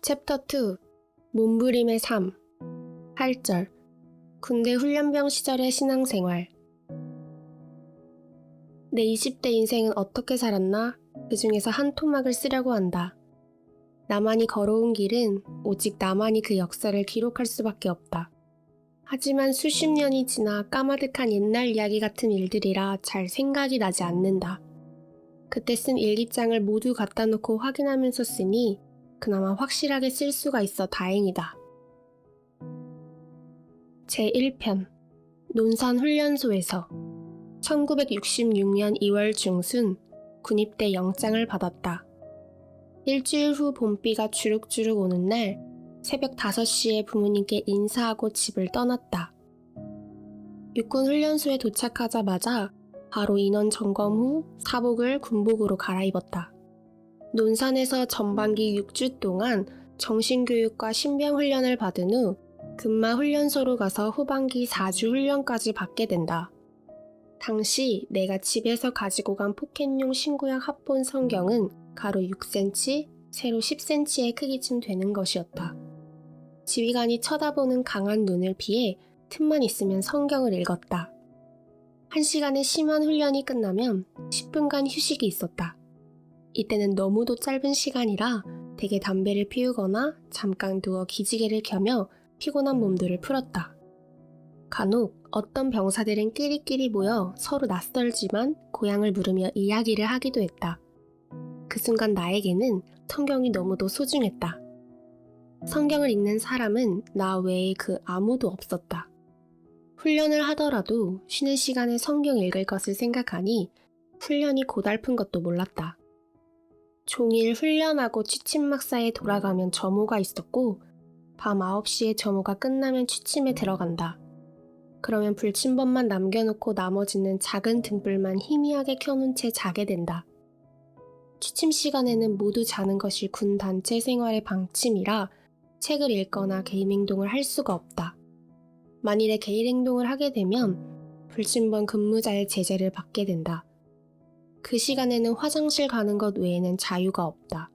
챕터 2 몸부림의 삶 8절 군대 훈련병 시절의 신앙생활 내 20대 인생은 어떻게 살았나? 그 중에서 한 토막을 쓰려고 한다. 나만이 걸어온 길은 오직 나만이 그 역사를 기록할 수밖에 없다. 하지만 수십 년이 지나 까마득한 옛날 이야기 같은 일들이라 잘 생각이 나지 않는다. 그때 쓴 일기장을 모두 갖다 놓고 확인하면서 쓰니 그나마 확실하게 쓸 수가 있어 다행이다. 제1편 논산훈련소에서 1966년 2월 중순 군입대 영장을 받았다. 일주일 후 봄비가 주룩주룩 오는 날 새벽 5시에 부모님께 인사하고 집을 떠났다. 육군훈련소에 도착하자마자 바로 인원 점검 후 사복을 군복으로 갈아입었다. 논산에서 전반기 6주 동안 정신교육과 신병훈련을 받은 후 근마훈련소로 가서 후반기 4주 훈련까지 받게 된다. 당시 내가 집에서 가지고 간 포켓용 신구약 합본 성경은 가로 6cm, 세로 10cm의 크기쯤 되는 것이었다. 지휘관이 쳐다보는 강한 눈을 피해 틈만 있으면 성경을 읽었다. 1시간의 심한 훈련이 끝나면 10분간 휴식이 있었다. 이때는 너무도 짧은 시간이라 대개 담배를 피우거나 잠깐 누워 기지개를 켜며 피곤한 몸들을 풀었다. 간혹 어떤 병사들은 끼리끼리 모여 서로 낯설지만 고향을 부르며 이야기를 하기도 했다. 그 순간 나에게는 성경이 너무도 소중했다. 성경을 읽는 사람은 나 외에 그 아무도 없었다. 훈련을 하더라도 쉬는 시간에 성경 읽을 것을 생각하니 훈련이 고달픈 것도 몰랐다. 종일 훈련하고 취침막사에 돌아가면 점호가 있었고 밤 9시에 점호가 끝나면 취침에 들어간다. 그러면 불침번만 남겨놓고 나머지는 작은 등불만 희미하게 켜놓은 채 자게 된다. 취침 시간에는 모두 자는 것이 군 단체 생활의 방침이라 책을 읽거나 개인 행동을 할 수가 없다. 만일에 개인 행동을 하게 되면 불침번 근무자의 제재를 받게 된다. 그 시간에는 화장실 가는 것 외에는 자유가 없다.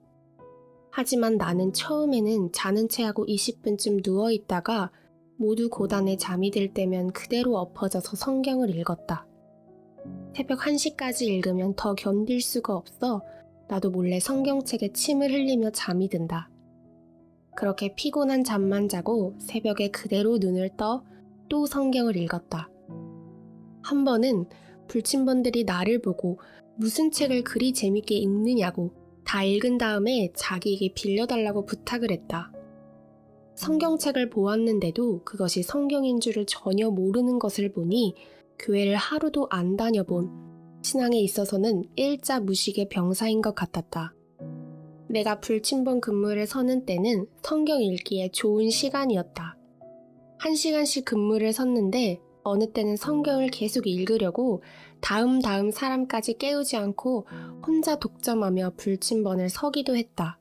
하지만 나는 처음에는 자는 채 하고 20분쯤 누워있다가 모두 고단에 잠이 들 때면 그대로 엎어져서 성경을 읽었다. 새벽 1시까지 읽으면 더 견딜 수가 없어 나도 몰래 성경책에 침을 흘리며 잠이 든다. 그렇게 피곤한 잠만 자고 새벽에 그대로 눈을 떠 또 성경을 읽었다. 한 번은 불침번들이 나를 보고 무슨 책을 그리 재밌게 읽느냐고 다 읽은 다음에 자기에게 빌려달라고 부탁을 했다. 성경책을 보았는데도 그것이 성경인 줄을 전혀 모르는 것을 보니 교회를 하루도 안 다녀본 신앙에 있어서는 일자 무식의 병사인 것 같았다. 내가 불침번 근무를 서는 때는 성경 읽기에 좋은 시간이었다. 1시간씩 근무를 섰는데 어느 때는 성경을 계속 읽으려고 다음 사람까지 깨우지 않고 혼자 독점하며 불침번을 서기도 했다.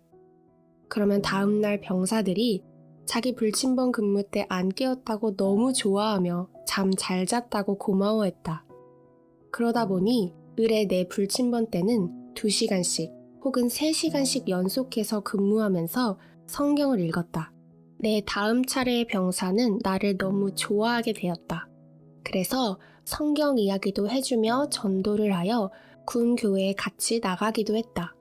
그러면 다음날 병사들이 자기 불침번 근무 때 안 깨웠다고 너무 좋아하며 잠 잘 잤다고 고마워했다. 그러다 보니 을의 내 불침번 때는 2시간씩 혹은 3시간씩 연속해서 근무하면서 성경을 읽었다. 내 다음 차례의 병사는 나를 너무 좋아하게 되었다. 그래서 성경 이야기도 해주며 전도를 하여 군 교회에 같이 나가기도 했다.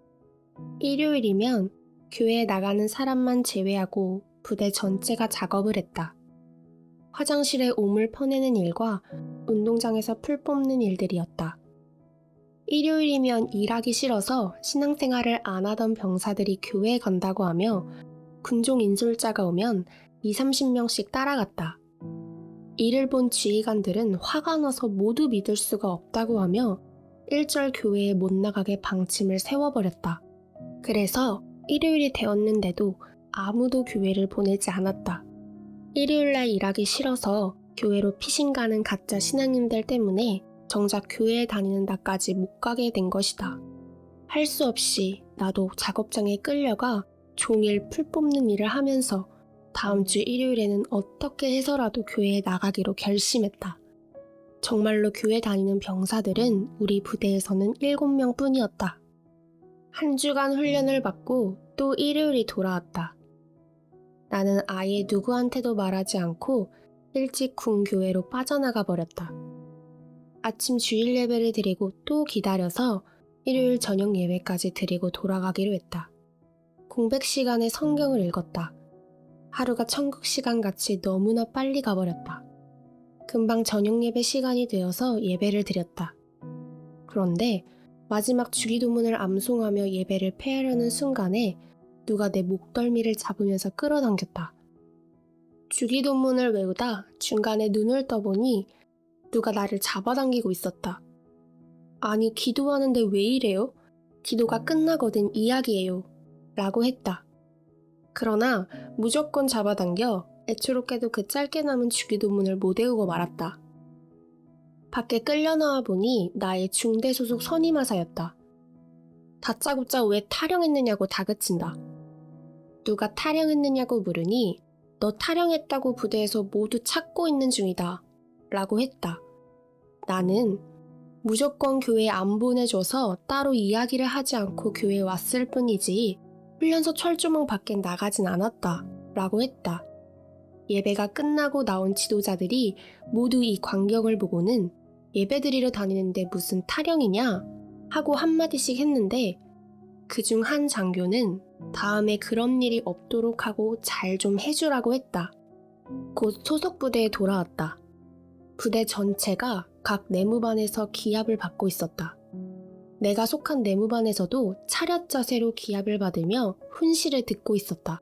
일요일이면 교회에 나가는 사람만 제외하고 부대 전체가 작업을 했다. 화장실에 오물 퍼내는 일과 운동장에서 풀 뽑는 일들이었다. 일요일이면 일하기 싫어서 신앙생활을 안 하던 병사들이 교회에 간다고 하며 군종 인솔자가 오면 20-30명씩 따라갔다. 이를 본 지휘관들은 화가 나서 모두 믿을 수가 없다고 하며 일절 교회에 못 나가게 방침을 세워버렸다. 그래서 일요일이 되었는데도 아무도 교회를 보내지 않았다. 일요일날 일하기 싫어서 교회로 피신 가는 가짜 신앙인들 때문에 정작 교회에 다니는 나까지 못 가게 된 것이다. 할 수 없이 나도 작업장에 끌려가 종일 풀 뽑는 일을 하면서 다음 주 일요일에는 어떻게 해서라도 교회에 나가기로 결심했다. 정말로 교회 다니는 병사들은 우리 부대에서는 7명 뿐이었다. 한 주간 훈련을 받고 또 일요일이 돌아왔다. 나는 아예 누구한테도 말하지 않고 일찍 군교회로 빠져나가 버렸다. 아침 주일 예배를 드리고 또 기다려서 일요일 저녁 예배까지 드리고 돌아가기로 했다. 공백 시간에 성경을 읽었다. 하루가 천국 시간같이 너무나 빨리 가버렸다. 금방 저녁 예배 시간이 되어서 예배를 드렸다. 그런데 마지막 주기도문을 암송하며 예배를 폐하려는 순간에 누가 내 목덜미를 잡으면서 끌어당겼다. 주기도문을 외우다 중간에 눈을 떠보니 누가 나를 잡아당기고 있었다. 아니, 기도하는데 왜 이래요? 기도가 끝나거든 이야기예요. 라고 했다. 그러나 무조건 잡아당겨 애초롭게도 그 짧게 남은 주기도문을 못 외우고 말았다. 밖에 끌려 나와 보니 나의 중대 소속 선임하사였다. 다짜고짜 왜 탈영했느냐고 다그친다. 누가 탈영했느냐고 물으니 너 탈영했다고 부대에서 모두 찾고 있는 중이다. 라고 했다. 나는 무조건 교회에 안 보내줘서 따로 이야기를 하지 않고 교회에 왔을 뿐이지 훈련소 철조망 밖엔 나가진 않았다. 라고 했다. 예배가 끝나고 나온 지도자들이 모두 이 광경을 보고는 예배드리러 다니는데 무슨 탈영이냐? 하고 한마디씩 했는데 그중 한 장교는 다음에 그런 일이 없도록 하고 잘 좀 해주라고 했다. 곧 소속 부대에 돌아왔다. 부대 전체가 각 내무반에서 기합을 받고 있었다. 내가 속한 내무반에서도 차렷 자세로 기합을 받으며 훈시를 듣고 있었다.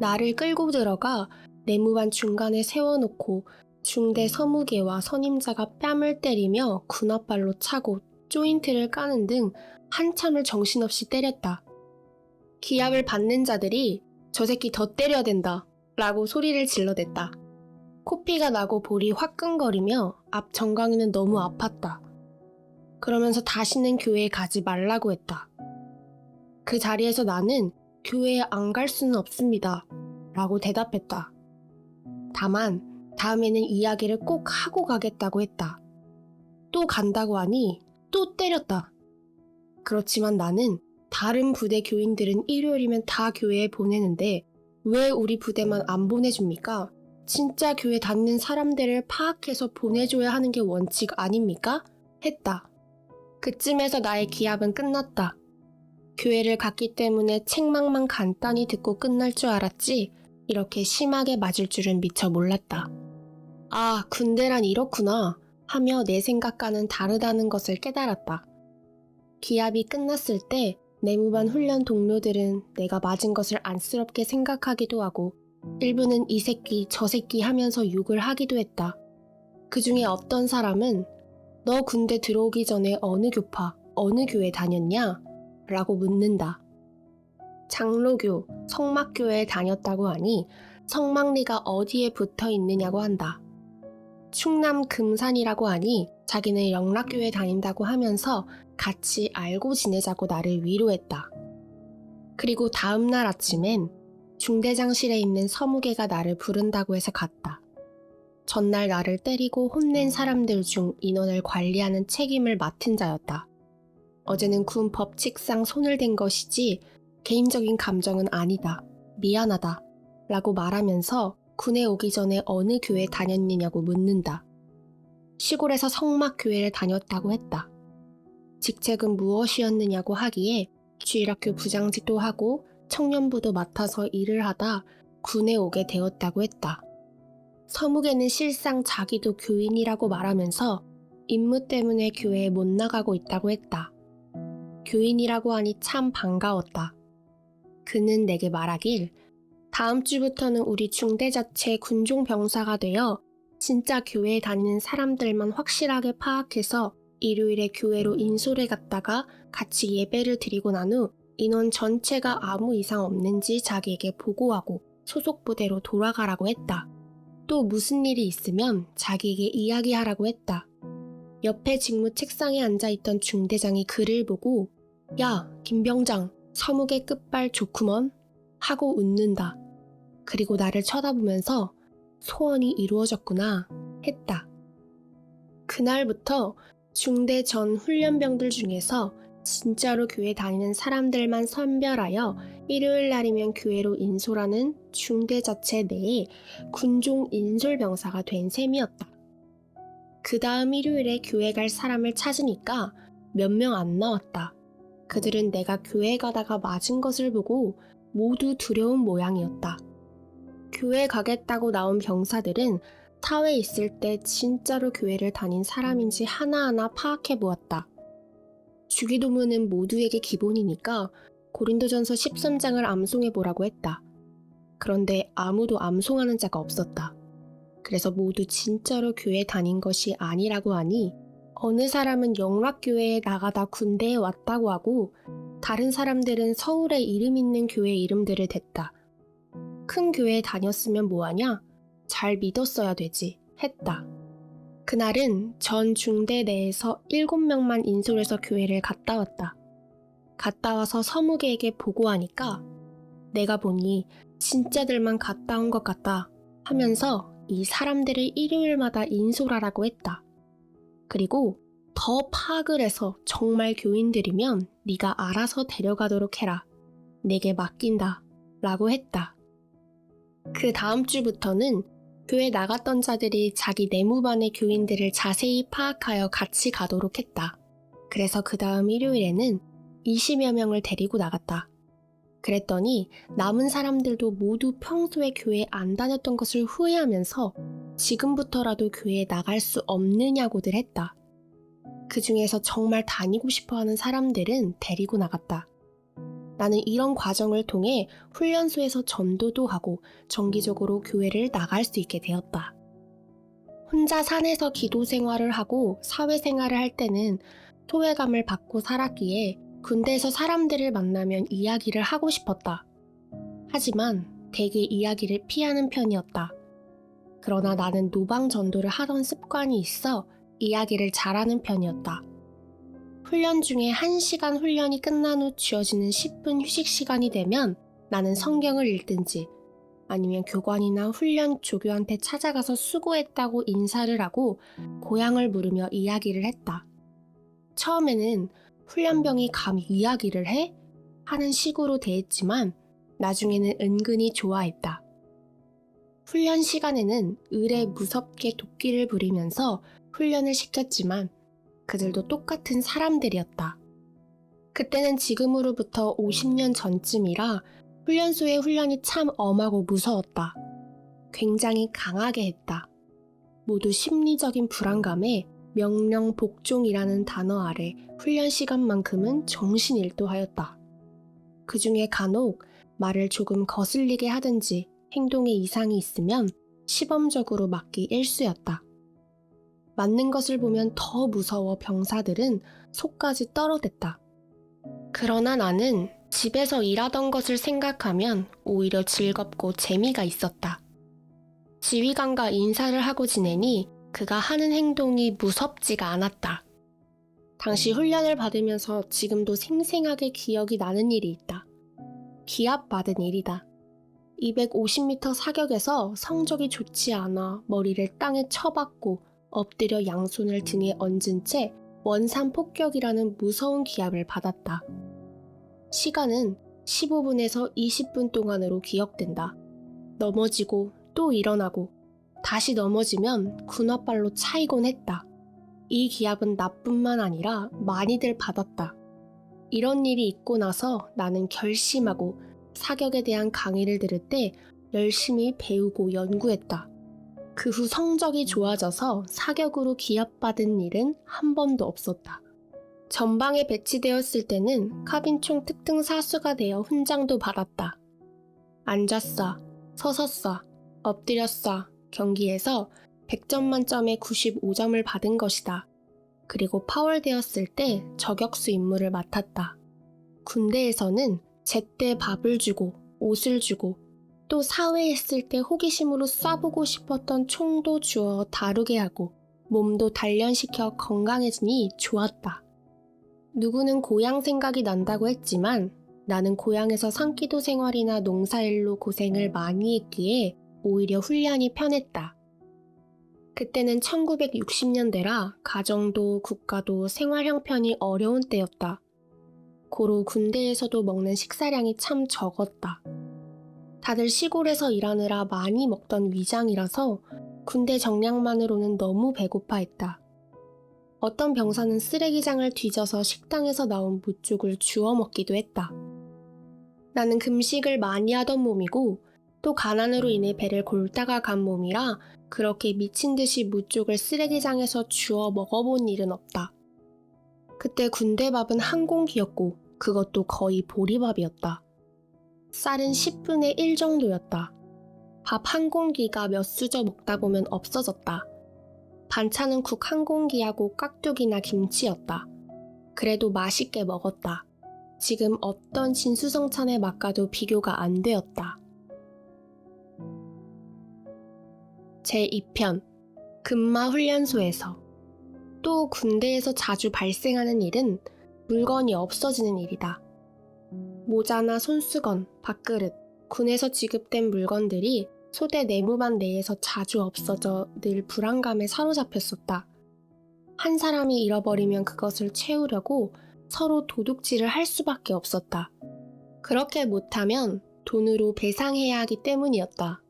나를 끌고 들어가 내무반 중간에 세워놓고 중대 서무개와 선임자가 뺨을 때리며 군홧발로 차고 조인트를 까는 등 한참을 정신없이 때렸다. 기합을 받는 자들이 저 새끼 더 때려야 된다 라고 소리를 질러댔다. 코피가 나고 볼이 화끈거리며 앞 정강이는 너무 아팠다. 그러면서 다시는 교회에 가지 말라고 했다. 그 자리에서 나는 교회에 안 갈 수는 없습니다. 라고 대답했다. 다만 다음에는 이야기를 꼭 하고 가겠다고 했다. 또 간다고 하니 또 때렸다. 그렇지만 나는 다른 부대 교인들은 일요일이면 다 교회에 보내는데 왜 우리 부대만 안 보내줍니까? 진짜 교회 다니는 사람들을 파악해서 보내줘야 하는 게 원칙 아닙니까? 했다. 그쯤에서 나의 기합은 끝났다. 교회를 갔기 때문에 책망만 간단히 듣고 끝날 줄 알았지 이렇게 심하게 맞을 줄은 미처 몰랐다. 아, 군대란 이렇구나 하며 내 생각과는 다르다는 것을 깨달았다. 기합이 끝났을 때 내무반 훈련 동료들은 내가 맞은 것을 안쓰럽게 생각하기도 하고 일부는 이 새끼 저 새끼 하면서 욕을 하기도 했다. 그 중에 어떤 사람은 너 군대 들어오기 전에 어느 교파, 어느 교회 다녔냐? 라고 묻는다. 장로교, 성막교회에 다녔다고 하니 성막리가 어디에 붙어 있느냐고 한다. 충남 금산이라고 하니 자기는 영락교회 다닌다고 하면서 같이 알고 지내자고 나를 위로했다. 그리고 다음날 아침엔 중대장실에 있는 서무개가 나를 부른다고 해서 갔다. 전날 나를 때리고 혼낸 사람들 중 인원을 관리하는 책임을 맡은 자였다. 어제는 군 법칙상 손을 댄 것이지 개인적인 감정은 아니다. 미안하다. 라고 말하면서 군에 오기 전에 어느 교회 다녔느냐고 묻는다. 시골에서 성막교회를 다녔다고 했다. 직책은 무엇이었느냐고 하기에 주일학교 부장직도 하고 청년부도 맡아서 일을 하다 군에 오게 되었다고 했다. 서무개는 실상 자기도 교인이라고 말하면서 임무 때문에 교회에 못 나가고 있다고 했다. 교인이라고 하니 참 반가웠다. 그는 내게 말하길 다음 주부터는 우리 중대 자체 군종 병사가 되어 진짜 교회에 다니는 사람들만 확실하게 파악해서 일요일에 교회로 인솔해 갔다가 같이 예배를 드리고 난 후 인원 전체가 아무 이상 없는지 자기에게 보고하고 소속 부대로 돌아가라고 했다. 또 무슨 일이 있으면 자기에게 이야기하라고 했다. 옆에 직무 책상에 앉아있던 중대장이 글을 보고 야, 김병장, 서무개 끝발 좋구먼 하고 웃는다. 그리고 나를 쳐다보면서 소원이 이루어졌구나 했다. 그날부터 중대 전 훈련병들 중에서 진짜로 교회 다니는 사람들만 선별하여 일요일 날이면 교회로 인솔하는 중대 자체 내에 군종 인솔병사가 된 셈이었다. 그 다음 일요일에 교회 갈 사람을 찾으니까 몇 명 안 나왔다. 그들은 내가 교회 가다가 맞은 것을 보고 모두 두려운 모양이었다. 교회 가겠다고 나온 병사들은 사회에 있을 때 진짜로 교회를 다닌 사람인지 하나하나 파악해 보았다. 주기도문은 모두에게 기본이니까 고린도전서 13장을 암송해 보라고 했다. 그런데 아무도 암송하는 자가 없었다. 그래서 모두 진짜로 교회 다닌 것이 아니라고 하니 어느 사람은 영락교회에 나가다 군대에 왔다고 하고 다른 사람들은 서울에 이름 있는 교회 이름들을 댔다. 큰 교회에 다녔으면 뭐하냐? 잘 믿었어야 되지 했다. 그날은 전 중대 내에서 7명만 인솔해서 교회를 갔다 왔다. 갔다 와서 서무개에게 보고하니까 내가 보니 진짜들만 갔다 온 것 같다 하면서 이 사람들을 일요일마다 인솔하라고 했다. 그리고 더 파악을 해서 정말 교인들이면 네가 알아서 데려가도록 해라. 내게 맡긴다 라고 했다. 그 다음 주부터는 교회 나갔던 자들이 자기 내무반의 교인들을 자세히 파악하여 같이 가도록 했다. 그래서 그 다음 일요일에는 20여 명을 데리고 나갔다. 그랬더니 남은 사람들도 모두 평소에 교회 안 다녔던 것을 후회하면서 지금부터라도 교회에 나갈 수 없느냐고들 했다. 그 중에서 정말 다니고 싶어하는 사람들은 데리고 나갔다. 나는 이런 과정을 통해 훈련소에서 전도도 하고 정기적으로 교회를 나갈 수 있게 되었다. 혼자 산에서 기도 생활을 하고 사회생활을 할 때는 소외감을 받고 살았기에 군대에서 사람들을 만나면 이야기를 하고 싶었다. 하지만 대개 이야기를 피하는 편이었다. 그러나 나는 노방 전도를 하던 습관이 있어 이야기를 잘하는 편이었다. 훈련 중에 1시간 훈련이 끝난 후 쥐어지는 10분 휴식 시간이 되면 나는 성경을 읽든지 아니면 교관이나 훈련 조교한테 찾아가서 수고했다고 인사를 하고 고향을 물으며 이야기를 했다. 처음에는 훈련병이 감히 이야기를 해? 하는 식으로 대했지만 나중에는 은근히 좋아했다. 훈련 시간에는 을에 무섭게 도끼를 부리면서 훈련을 시켰지만 그들도 똑같은 사람들이었다. 그때는 지금으로부터 50년 전쯤이라 훈련소의 훈련이 참 엄하고 무서웠다. 굉장히 강하게 했다. 모두 심리적인 불안감에 명령 복종이라는 단어 아래 훈련 시간만큼은 정신일도하였다. 그 중에 간혹 말을 조금 거슬리게 하든지 행동에 이상이 있으면 시범적으로 맞기 일쑤였다. 맞는 것을 보면 더 무서워 병사들은 속까지 떨어댔다. 그러나 나는 집에서 일하던 것을 생각하면 오히려 즐겁고 재미가 있었다. 지휘관과 인사를 하고 지내니 그가 하는 행동이 무섭지가 않았다. 당시 훈련을 받으면서 지금도 생생하게 기억이 나는 일이 있다. 기합받은 일이다. 250m 사격에서 성적이 좋지 않아 머리를 땅에 쳐박고 엎드려 양손을 등에 얹은 채 원산 폭격이라는 무서운 기합을 받았다. 시간은 15분에서 20분 동안으로 기억된다. 넘어지고 또 일어나고 다시 넘어지면 군홧발로 차이곤 했다. 이 기합은 나뿐만 아니라 많이들 받았다. 이런 일이 있고 나서 나는 결심하고 사격에 대한 강의를 들을 때 열심히 배우고 연구했다. 그 후 성적이 좋아져서 사격으로 기합받은 일은 한 번도 없었다. 전방에 배치되었을 때는 카빈총 특등 사수가 되어 훈장도 받았다. 앉았어, 서섰어, 엎드렸어 경기에서 100점 만점에 95점을 받은 것이다. 그리고 파월되었을 때 저격수 임무를 맡았다. 군대에서는 제때 밥을 주고 옷을 주고 또 사회에 있을 때 호기심으로 쏴보고 싶었던 총도 주어 다루게 하고 몸도 단련시켜 건강해지니 좋았다. 누구는 고향 생각이 난다고 했지만 나는 고향에서 산기도 생활이나 농사일로 고생을 많이 했기에 오히려 훈련이 편했다. 그때는 1960년대라 가정도 국가도 생활 형편이 어려운 때였다. 고로 군대에서도 먹는 식사량이 참 적었다. 다들 시골에서 일하느라 많이 먹던 위장이라서 군대 정량만으로는 너무 배고파했다. 어떤 병사는 쓰레기장을 뒤져서 식당에서 나온 무쪽을 주워 먹기도 했다. 나는 금식을 많이 하던 몸이고 또 가난으로 인해 배를 골다가 간 몸이라 그렇게 미친 듯이 무쪽을 쓰레기장에서 주워 먹어본 일은 없다. 그때 군대 밥은 한 공기였고 그것도 거의 보리밥이었다. 쌀은 10분의 1 정도였다. 밥 한 공기가 몇 수저 먹다 보면 없어졌다. 반찬은 국 한 공기하고 깍두기나 김치였다. 그래도 맛있게 먹었다. 지금 어떤 진수성찬의 맛과도 비교가 안 되었다. 제2편 근마훈련소에서 또 군대에서 자주 발생하는 일은 물건이 없어지는 일이다. 모자나 손수건, 밥그릇, 군에서 지급된 물건들이 소대 내무반 내에서 자주 없어져 늘 불안감에 사로잡혔었다. 한 사람이 잃어버리면 그것을 채우려고 서로 도둑질을 할 수밖에 없었다. 그렇게 못하면 돈으로 배상해야 하기 때문이었다.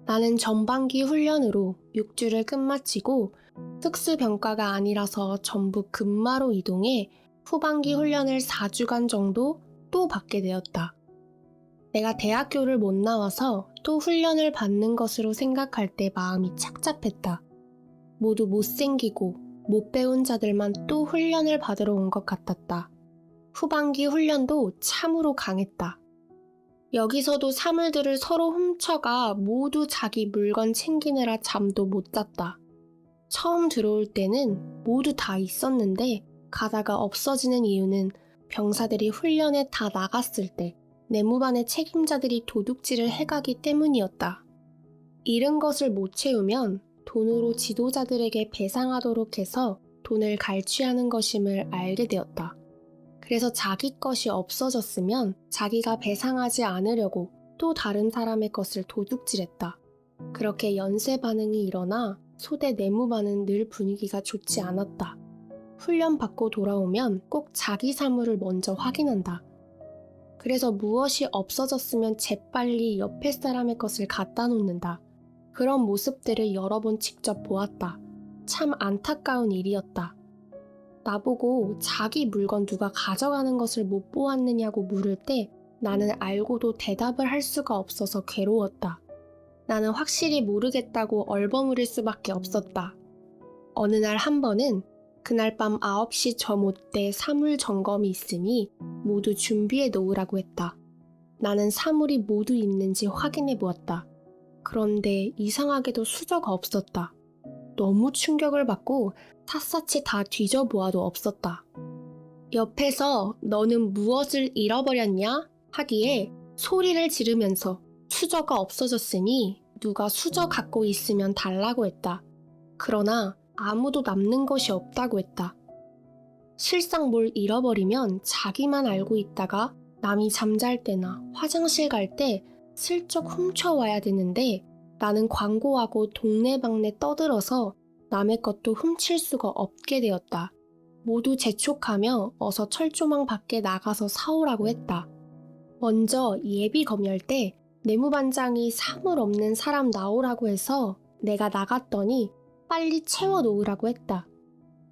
나는 전반기 훈련으로 6주를 끝마치고 특수병과가 아니라서 전부 근마로 이동해 후반기 훈련을 4주간 정도 또 받게 되었다. 내가 대학교를 못 나와서 또 훈련을 받는 것으로 생각할 때 마음이 착잡했다. 모두 못생기고 못 배운 자들만 또 훈련을 받으러 온 것 같았다. 후반기 훈련도 참으로 강했다. 여기서도 사물들을 서로 훔쳐가 모두 자기 물건 챙기느라 잠도 못 잤다. 처음 들어올 때는 모두 다 있었는데 가다가 없어지는 이유는 병사들이 훈련에 다 나갔을 때 내무반의 책임자들이 도둑질을 해가기 때문이었다. 잃은 것을 못 채우면 돈으로 지도자들에게 배상하도록 해서 돈을 갈취하는 것임을 알게 되었다. 그래서 자기 것이 없어졌으면 자기가 배상하지 않으려고 또 다른 사람의 것을 도둑질했다. 그렇게 연쇄 반응이 일어나 소대 내무반은 늘 분위기가 좋지 않았다. 훈련 받고 돌아오면 꼭 자기 사물을 먼저 확인한다. 그래서 무엇이 없어졌으면 재빨리 옆에 사람의 것을 갖다 놓는다. 그런 모습들을 여러 번 직접 보았다. 참 안타까운 일이었다. 나보고 자기 물건 누가 가져가는 것을 못 보았느냐고 물을 때 나는 알고도 대답을 할 수가 없어서 괴로웠다. 나는 확실히 모르겠다고 얼버무릴 수밖에 없었다. 어느 날 한 번은 그날 밤 9시 저못돼 사물 점검이 있으니 모두 준비해 놓으라고 했다. 나는 사물이 모두 있는지 확인해 보았다. 그런데 이상하게도 수저가 없었다. 너무 충격을 받고 샅샅이 다 뒤져보아도 없었다. 옆에서 너는 무엇을 잃어버렸냐? 하기에 소리를 지르면서 수저가 없어졌으니 누가 수저 갖고 있으면 달라고 했다. 그러나 아무도 남는 것이 없다고 했다. 실상 뭘 잃어버리면 자기만 알고 있다가 남이 잠잘 때나 화장실 갈 때 슬쩍 훔쳐와야 되는데 나는 광고하고 동네방네 떠들어서 남의 것도 훔칠 수가 없게 되었다. 모두 재촉하며 어서 철조망 밖에 나가서 사오라고 했다. 먼저 예비 검열 때 내무반장이 사물 없는 사람 나오라고 해서 내가 나갔더니 빨리 채워 놓으라고 했다.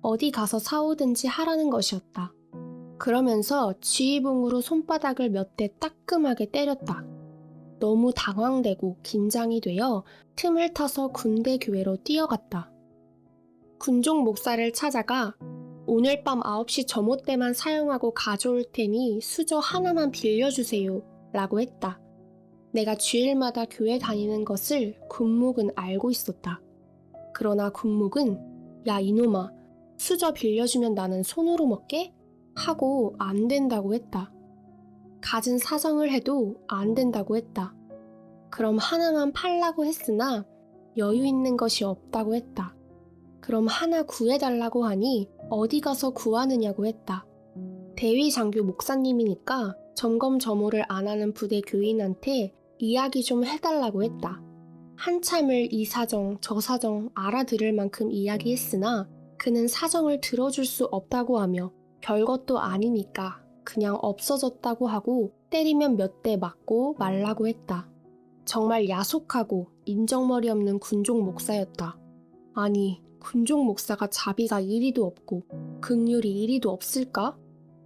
어디 가서 사오든지 하라는 것이었다. 그러면서 지휘봉으로 손바닥을 몇 대 따끔하게 때렸다. 너무 당황되고 긴장이 되어 틈을 타서 군대 교회로 뛰어갔다. 군종 목사를 찾아가 오늘 밤 9시 점호 때만 사용하고 가져올 테니 수저 하나만 빌려주세요 라고 했다. 내가 주일마다 교회 다니는 것을 군목은 알고 있었다. 그러나 군목은 야 이놈아 수저 빌려주면 나는 손으로 먹게? 하고 안 된다고 했다. 갖은 사정을 해도 안 된다고 했다. 그럼 하나만 팔라고 했으나 여유 있는 것이 없다고 했다. 그럼 하나 구해달라고 하니 어디 가서 구하느냐고 했다. 대위 장교 목사님이니까 점검 점호를 안 하는 부대 교인한테 이야기 좀 해달라고 했다. 한참을 이 사정 저 사정 알아들을 만큼 이야기했으나 그는 사정을 들어줄 수 없다고 하며 별것도 아니니까 그냥 없어졌다고 하고 때리면 몇 대 맞고 말라고 했다. 정말 야속하고 인정머리 없는 군종 목사였다. 아니, 군종 목사가 자비가 이리도 없고 긍휼이 이리도 없을까?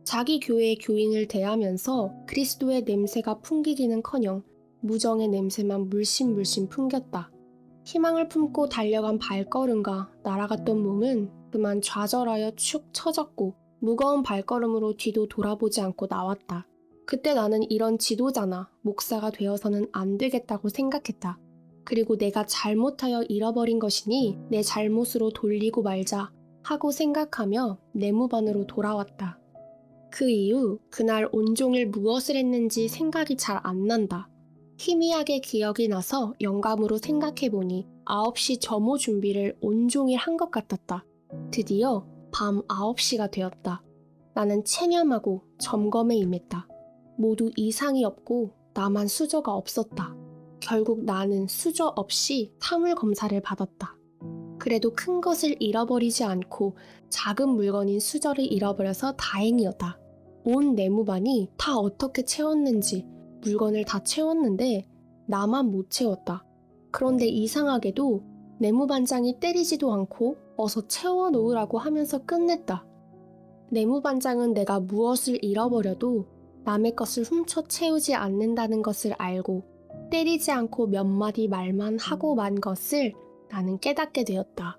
자기 교회의 교인을 대하면서 그리스도의 냄새가 풍기기는커녕 무정의 냄새만 물씬물씬 풍겼다. 희망을 품고 달려간 발걸음과 날아갔던 몸은 그만 좌절하여 축 처졌고 무거운 발걸음으로 뒤도 돌아보지 않고 나왔다. 그때 나는 이런 지도자나 목사가 되어서는 안 되겠다고 생각했다. 그리고 내가 잘못하여 잃어버린 것이니 내 잘못으로 돌리고 말자 하고 생각하며 내무반으로 돌아왔다. 그 이후 그날 온종일 무엇을 했는지 생각이 잘 안 난다. 희미하게 기억이 나서 영감으로 생각해보니 9시 점호 준비를 온종일 한 것 같았다. 드디어 밤 9시가 되었다. 나는 체념하고 점검에 임했다. 모두 이상이 없고 나만 수저가 없었다. 결국 나는 수저 없이 사물 검사를 받았다. 그래도 큰 것을 잃어버리지 않고 작은 물건인 수저를 잃어버려서 다행이었다. 온 내무반이 다 어떻게 채웠는지 물건을 다 채웠는데 나만 못 채웠다. 그런데 이상하게도 내무반장이 때리지도 않고 어서 채워놓으라고 하면서 끝냈다. 내무반장은 내가 무엇을 잃어버려도 남의 것을 훔쳐 채우지 않는다는 것을 알고 때리지 않고 몇 마디 말만 하고 만 것을 나는 깨닫게 되었다.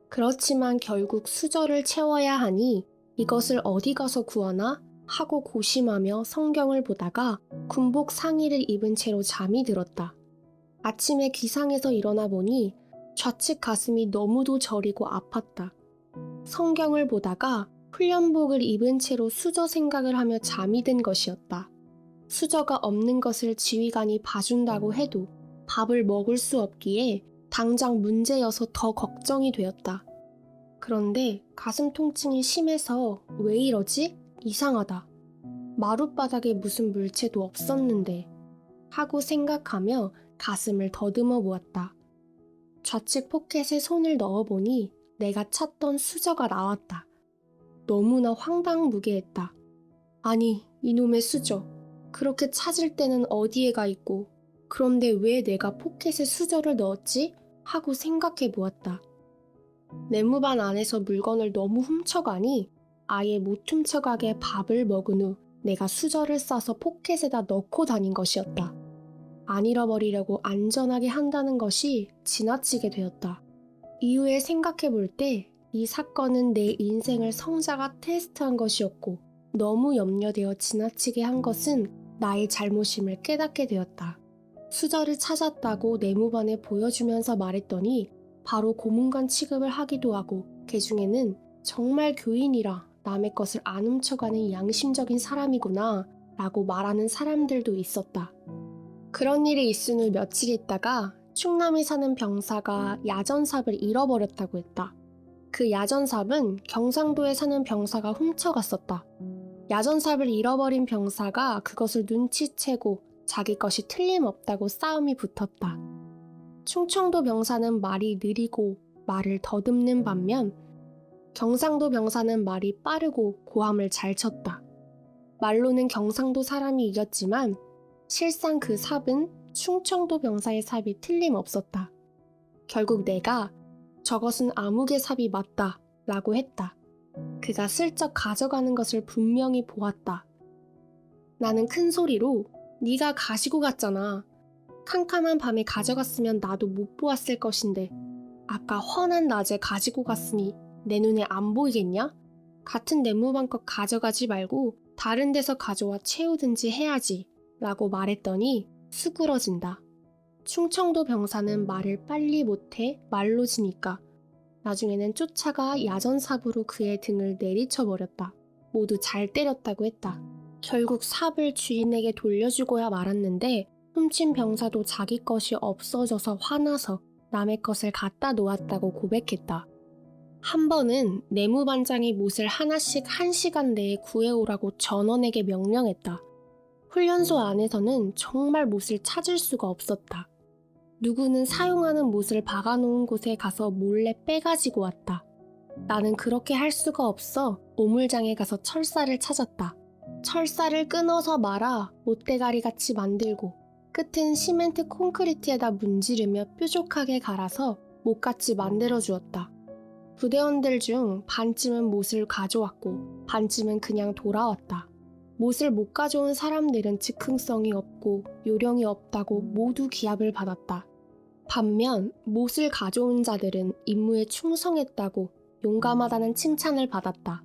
그렇지만 결국 수저를 채워야 하니 이것을 어디 가서 구하나 하고 고심하며 성경을 보다가 군복 상의를 입은 채로 잠이 들었다. 아침에 기상에서 일어나 보니 좌측 가슴이 너무도 저리고 아팠다. 성경을 보다가 훈련복을 입은 채로 수저 생각을 하며 잠이 든 것이었다. 수저가 없는 것을 지휘관이 봐준다고 해도 밥을 먹을 수 없기에 당장 문제여서 더 걱정이 되었다. 그런데 가슴 통증이 심해서 왜 이러지? 이상하다. 마룻바닥에 무슨 물체도 없었는데 하고 생각하며 가슴을 더듬어 보았다. 좌측 포켓에 손을 넣어보니 내가 찾던 수저가 나왔다. 너무나 황당무계했다. 아니, 이놈의 수저. 그렇게 찾을 때는 어디에 가 있고 그런데 왜 내가 포켓에 수저를 넣었지? 하고 생각해 보았다. 내무반 안에서 물건을 너무 훔쳐가니 아예 못 훔쳐가게 밥을 먹은 후 내가 수저를 싸서 포켓에다 넣고 다닌 것이었다. 안 잃어버리려고 안전하게 한다는 것이 지나치게 되었다. 이후에 생각해 볼 때 이 사건은 내 인생을 성자가 테스트한 것이었고 너무 염려되어 지나치게 한 것은 나의 잘못임을 깨닫게 되었다. 수저를 찾았다고 내무반에 보여주면서 말했더니 바로 고문관 취급을 하기도 하고 그 중에는 정말 교인이라 남의 것을 안 훔쳐가는 양심적인 사람이구나 라고 말하는 사람들도 있었다. 그런 일이 있은 후 며칠 있다가 충남에 사는 병사가 야전삽을 잃어버렸다고 했다. 그 야전삽은 경상도에 사는 병사가 훔쳐갔었다. 야전삽을 잃어버린 병사가 그것을 눈치채고 자기 것이 틀림없다고 싸움이 붙었다. 충청도 병사는 말이 느리고 말을 더듬는 반면 경상도 병사는 말이 빠르고 고함을 잘 쳤다. 말로는 경상도 사람이 이겼지만 실상 그 삽은 충청도 병사의 삽이 틀림없었다. 결국 내가 저것은 아무개 삽이 맞다 라고 했다. 그가 슬쩍 가져가는 것을 분명히 보았다. 나는 큰 소리로 네가 가지고 갔잖아. 캄캄한 밤에 가져갔으면 나도 못 보았을 것인데 아까 환한 낮에 가지고 갔으니 내 눈에 안 보이겠냐? 같은 내무반 것 가져가지 말고 다른 데서 가져와 채우든지 해야지 라고 말했더니 수그러진다. 충청도 병사는 말을 빨리 못해 말로 지니까 나중에는 쫓아가 야전삽으로 그의 등을 내리쳐버렸다. 모두 잘 때렸다고 했다. 결국 삽을 주인에게 돌려주고야 말았는데 훔친 병사도 자기 것이 없어져서 화나서 남의 것을 갖다 놓았다고 고백했다. 한 번은 내무반장이 못을 하나씩 1시간 내에 구해오라고 전원에게 명령했다. 훈련소 안에서는 정말 못을 찾을 수가 없었다. 누구는 사용하는 못을 박아놓은 곳에 가서 몰래 빼가지고 왔다. 나는 그렇게 할 수가 없어 오물장에 가서 철사를 찾았다. 철사를 끊어서 말아 못대가리 같이 만들고 끝은 시멘트 콘크리트에다 문지르며 뾰족하게 갈아서 못같이 만들어 주었다. 부대원들 중 반쯤은 못을 가져왔고 반쯤은 그냥 돌아왔다. 못을 못 가져온 사람들은 즉흥성이 없고 요령이 없다고 모두 기합을 받았다. 반면 못을 가져온 자들은 임무에 충성했다고 용감하다는 칭찬을 받았다.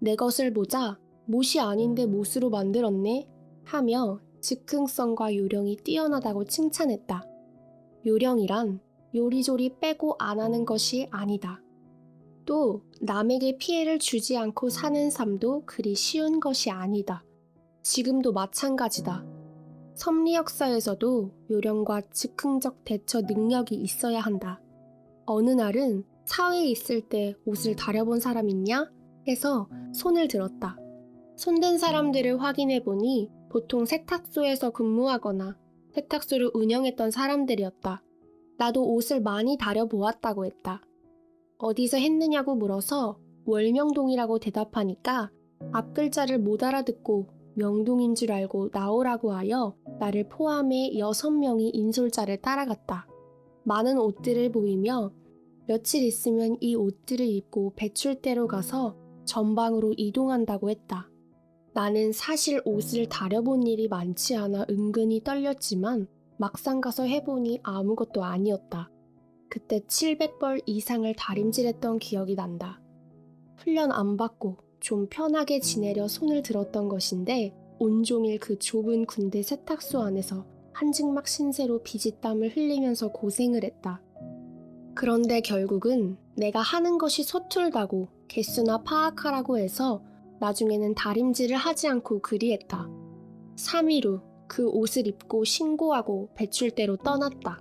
내 것을 보자 못이 아닌데 못으로 만들었네 하며 즉흥성과 요령이 뛰어나다고 칭찬했다. 요령이란 요리조리 빼고 안 하는 것이 아니다. 또 남에게 피해를 주지 않고 사는 삶도 그리 쉬운 것이 아니다. 지금도 마찬가지다. 섭리 역사에서도 요령과 즉흥적 대처 능력이 있어야 한다. 어느 날은 사회에 있을 때 옷을 다려본 사람 있냐? 해서 손을 들었다. 손든 사람들을 확인해보니 보통 세탁소에서 근무하거나 세탁소를 운영했던 사람들이었다. 나도 옷을 많이 다려보았다고 했다. 어디서 했느냐고 물어서 월명동이라고 대답하니까 앞 글자를 못 알아듣고 명동인 줄 알고 나오라고 하여 나를 포함해 6명이 인솔자를 따라갔다. 많은 옷들을 보이며 며칠 있으면 이 옷들을 입고 배출대로 가서 전방으로 이동한다고 했다. 나는 사실 옷을 다려본 일이 많지 않아 은근히 떨렸지만 막상 가서 해보니 아무것도 아니었다. 그때 700벌 이상을 다림질했던 기억이 난다. 훈련 안 받고 좀 편하게 지내려 손을 들었던 것인데 온종일 그 좁은 군대 세탁소 안에서 한증막 신세로 비지땀을 흘리면서 고생을 했다. 그런데 결국은 내가 하는 것이 서툴다고 개수나 파악하라고 해서 나중에는 다림질을 하지 않고 그리했다. 3일 후 그 옷을 입고 신고하고 배출대로 떠났다.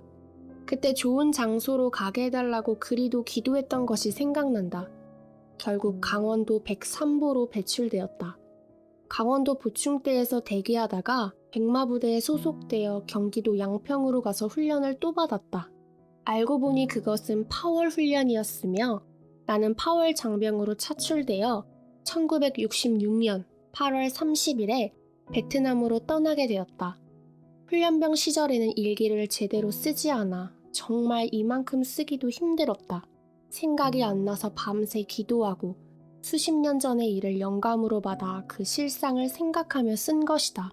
그때 좋은 장소로 가게 해달라고 그리도 기도했던 것이 생각난다. 결국 강원도 103보로 배출되었다. 강원도 보충대에서 대기하다가 백마부대에 소속되어 경기도 양평으로 가서 훈련을 또 받았다. 알고 보니 그것은 파월 훈련이었으며 나는 파월 장병으로 차출되어 1966년 8월 30일에 베트남으로 떠나게 되었다. 훈련병 시절에는 일기를 제대로 쓰지 않아 정말 이만큼 쓰기도 힘들었다. 생각이 안 나서 밤새 기도하고 수십 년 전의 일을 영감으로 받아 그 실상을 생각하며 쓴 것이다.